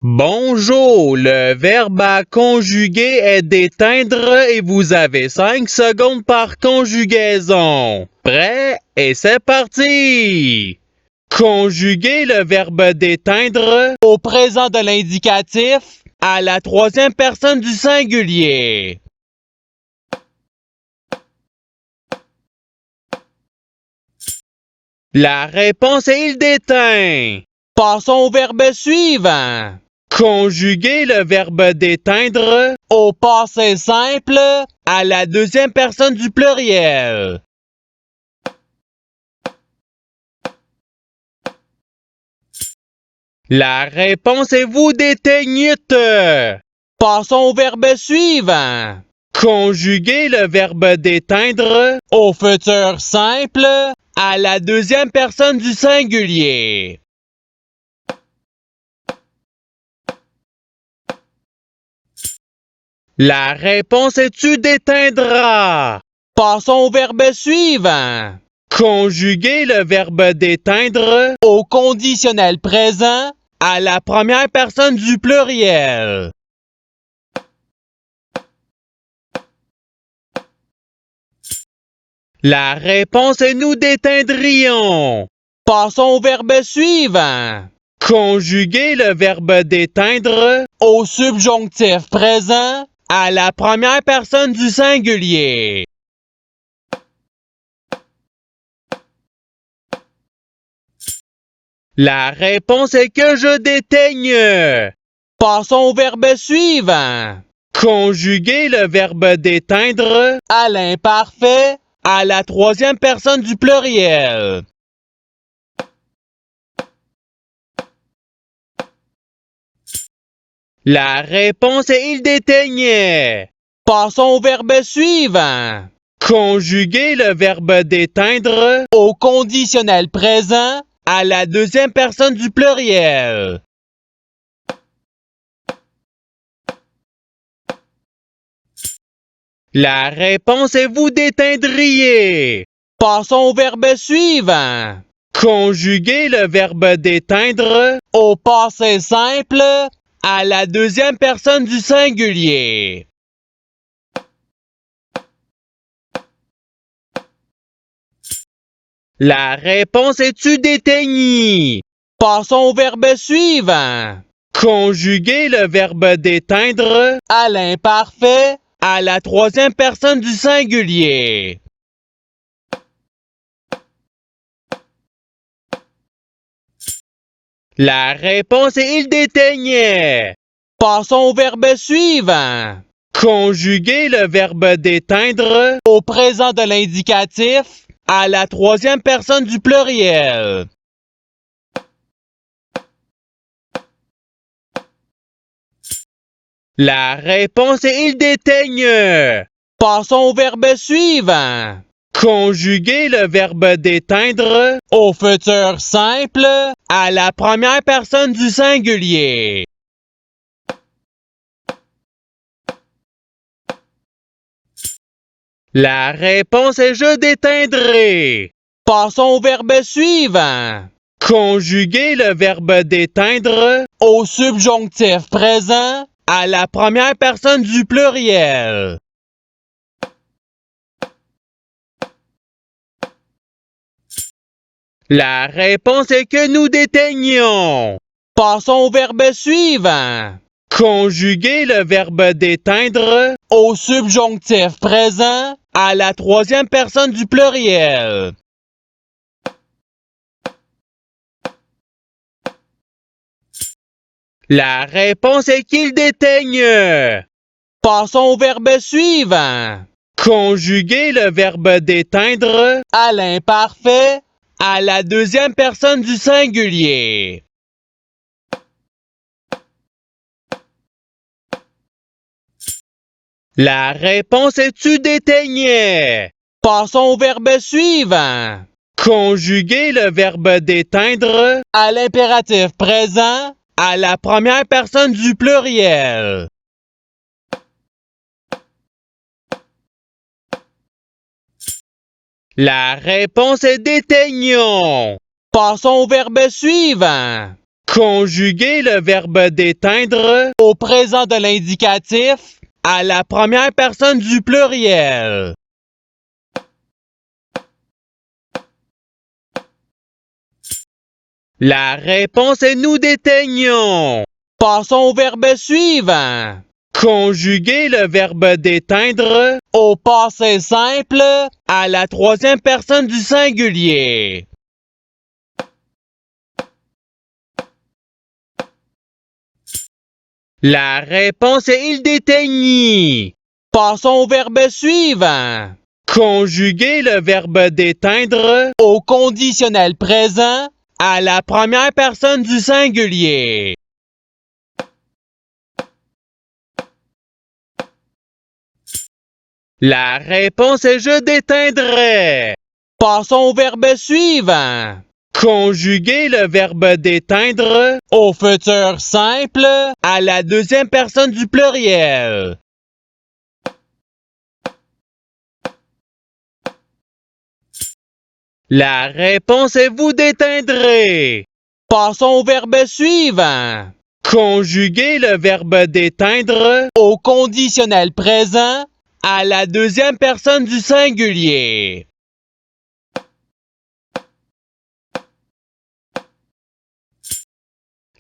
Bonjour, le verbe à conjuguer est d'éteindre et vous avez 5 secondes par conjugaison. Prêt? Et c'est parti! Conjuguer le verbe d'éteindre au présent de l'indicatif à la troisième personne du singulier. La réponse est il déteint. Passons au verbe suivant. Conjuguer le verbe d'éteindre au passé simple à la deuxième personne du pluriel. La réponse est vous d'éteignite. Passons au verbe suivant. Conjuguer le verbe d'éteindre au futur simple à la deuxième personne du singulier. La réponse est tu d'éteindras. Passons au verbe suivant. Conjuguer le verbe d'éteindre au conditionnel présent à la première personne du pluriel. La réponse est nous d'éteindrions. Passons au verbe suivant. Conjuguer le verbe d'éteindre au subjonctif présent à la première personne du singulier. La réponse est que je déteigne. Passons au verbe suivant. Conjuguer le verbe d'éteindre à l'imparfait à la troisième personne du pluriel. La réponse est il déteignait. Passons au verbe suivant. Conjuguer le verbe d'éteindre au conditionnel présent à la deuxième personne du pluriel. La réponse est vous d'éteindriez. Passons au verbe suivant. Conjuguer le verbe d'éteindre au passé simple à la deuxième personne du singulier. La réponse est tu d'éteignis. Passons au verbe suivant. Conjuguer le verbe d'éteindre à l'imparfait à la troisième personne du singulier. La réponse est il déteignait. Passons au verbe suivant. Conjuguer le verbe d'éteindre au présent de l'indicatif à la troisième personne du pluriel. La réponse est il déteigne. Passons au verbe suivant. Conjuguer le verbe d'éteindre au futur simple à la première personne du singulier. La réponse est je d'éteindrai. Passons au verbe suivant. Conjuguer le verbe d'éteindre au subjonctif présent à la première personne du pluriel. La réponse est que nous déteignions. Passons au verbe suivant. Conjuguer le verbe d'éteindre au subjonctif présent à la troisième personne du pluriel. La réponse est qu'il déteigne. Passons au verbe suivant. Conjuguer le verbe d'éteindre à l'imparfait à la deuxième personne du singulier. La réponse est tu déteignais. Passons au verbe suivant. Conjuguer le verbe d'éteindre à l'impératif présent à la première personne du pluriel. La réponse est d'éteignons. Passons au verbe suivant. Conjuguez le verbe d'éteindre au présent de l'indicatif à la première personne du pluriel. La réponse est nous déteignons. Passons au verbe suivant. Conjuguez le verbe d'éteindre au passé simple à la troisième personne du singulier. La réponse est il déteignit. Passons au verbe suivant. Conjuguez le verbe d'éteindre au conditionnel présent à la première personne du singulier. La réponse est je déteindrai. Passons au verbe suivant. Conjuguez le verbe d'éteindre au futur simple à la deuxième personne du pluriel. La réponse est vous déteindrez. Passons au verbe suivant. Conjuguez le verbe d'éteindre au conditionnel présent à la deuxième personne du singulier.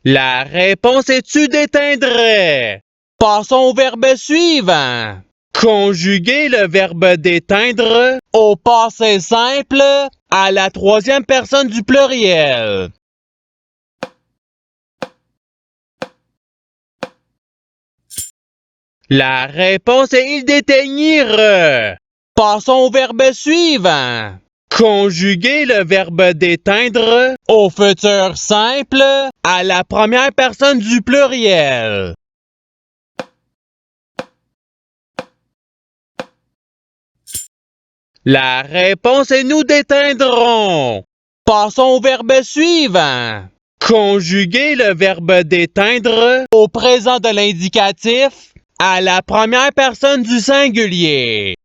La réponse est tu déteindrais. Passons au verbe suivant. Conjuguez le verbe d'éteindre au passé simple à la troisième personne du pluriel. La réponse est il déteignirent. Passons au verbe suivant. Conjuguez le verbe d'éteindre au futur simple à la première personne du pluriel. La réponse est nous déteindrons. Passons au verbe suivant. Conjuguez le verbe d'éteindre au présent de l'indicatif à la première personne du singulier.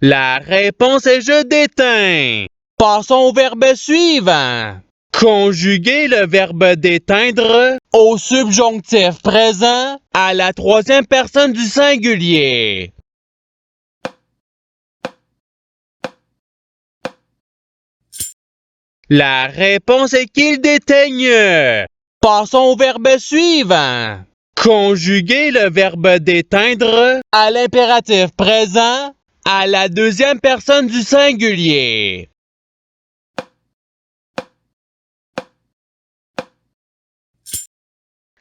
La réponse est je déteins. Passons au verbe suivant. Conjuguez le verbe d'éteindre au subjonctif présent à la troisième personne du singulier. La réponse est qu'il déteigne. Passons au verbe suivant. Conjuguez le verbe d'éteindre à l'impératif présent à la deuxième personne du singulier.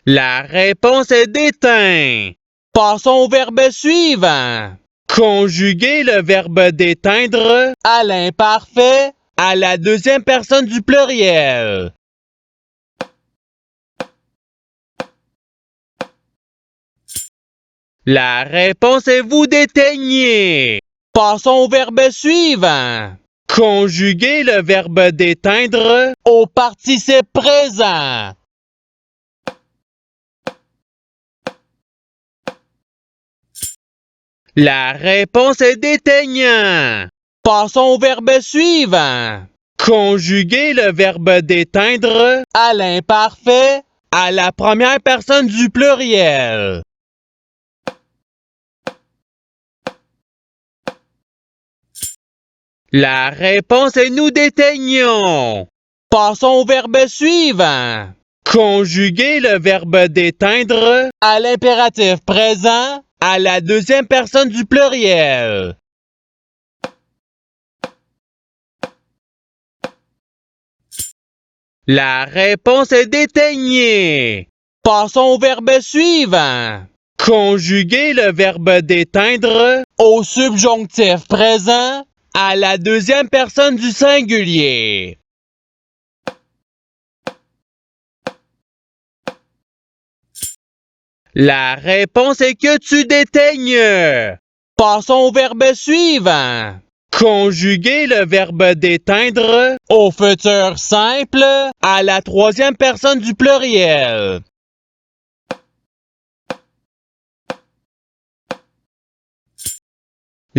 La réponse est d'éteint. Passons au verbe suivant. Conjuguez le verbe d'éteindre à l'imparfait à la deuxième personne du pluriel. La réponse est vous déteignez. Passons au verbe suivant. Conjuguez le verbe d'éteindre au participe présent. La réponse est déteignant. Passons au verbe suivant. Conjuguez le verbe d'éteindre à l'imparfait à la première personne du pluriel. La réponse est nous déteignons. Passons au verbe suivant. Conjuguez le verbe d'éteindre à l'impératif présent à la deuxième personne du pluriel. La réponse est déteignée. Passons au verbe suivant. Conjuguez le verbe d'éteindre au subjonctif présent à la deuxième personne du singulier. La réponse est que tu déteignes. Passons au verbe suivant. Conjuguez le verbe d'éteindre au futur simple à la troisième personne du pluriel.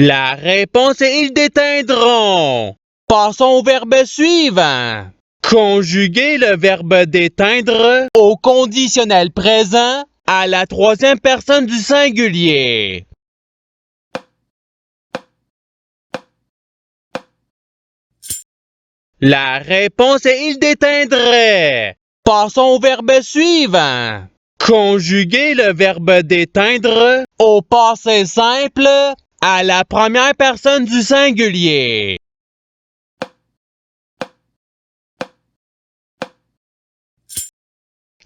La réponse est ils déteindront. Passons au verbe suivant. Conjuguer le verbe d'éteindre au conditionnel présent à la troisième personne du singulier. La réponse est il déteindrait. Passons au verbe suivant. Conjuguer le verbe d'éteindre au passé simple à la première personne du singulier.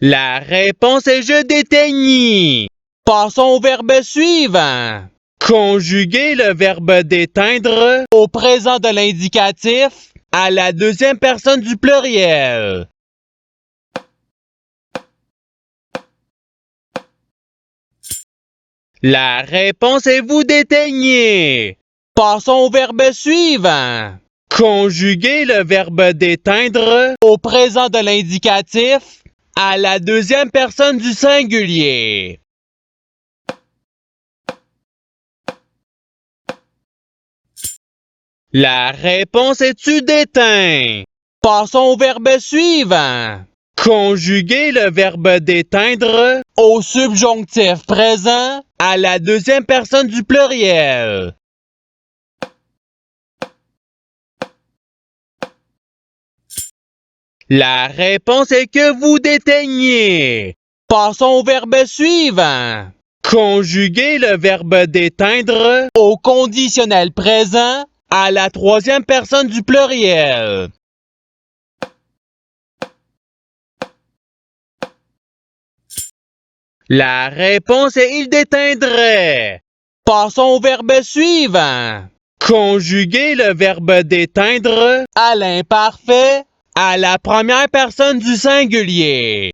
La réponse est je déteignis. Passons au verbe suivant. Conjuguer le verbe d'éteindre au présent de l'indicatif à la deuxième personne du pluriel. La réponse est vous déteignez. Passons au verbe suivant. Conjuguer le verbe d'éteindre au présent de l'indicatif à la deuxième personne du singulier. La réponse est tu déteins. Passons au verbe suivant. Conjuguer le verbe d'éteindre au subjonctif présent à la deuxième personne du pluriel. La réponse est que vous déteignez. Passons au verbe suivant. Conjuguer le verbe d'éteindre au conditionnel présent à la troisième personne du pluriel. La réponse est il déteindrait. Passons au verbe suivant. Conjuguer le verbe d'éteindre à l'imparfait à la première personne du singulier.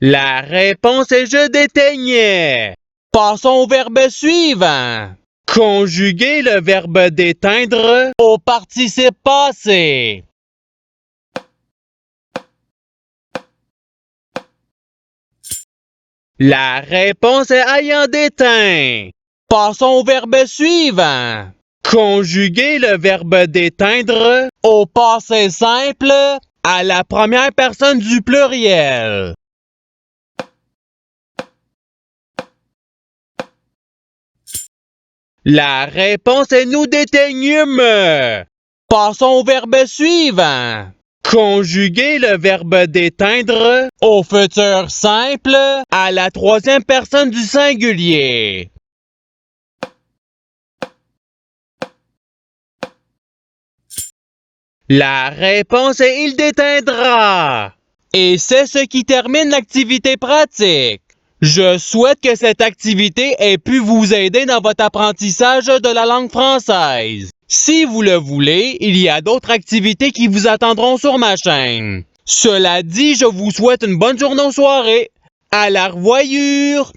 La réponse est je déteignais. Passons au verbe suivant. Conjuguer le verbe d'éteindre au participe passé. La réponse est ayant déteint. Passons au verbe suivant. Conjuguer le verbe d'éteindre au passé simple à la première personne du pluriel. La réponse est nous déteignûmes. Passons au verbe suivant. Conjuguer le verbe d'éteindre au futur simple à la troisième personne du singulier. La réponse est il déteindra. Et c'est ce qui termine l'activité pratique. Je souhaite que cette activité ait pu vous aider dans votre apprentissage de la langue française. Si vous le voulez, il y a d'autres activités qui vous attendront sur ma chaîne. Cela dit, je vous souhaite une bonne journée ou soirée. À la revoyure!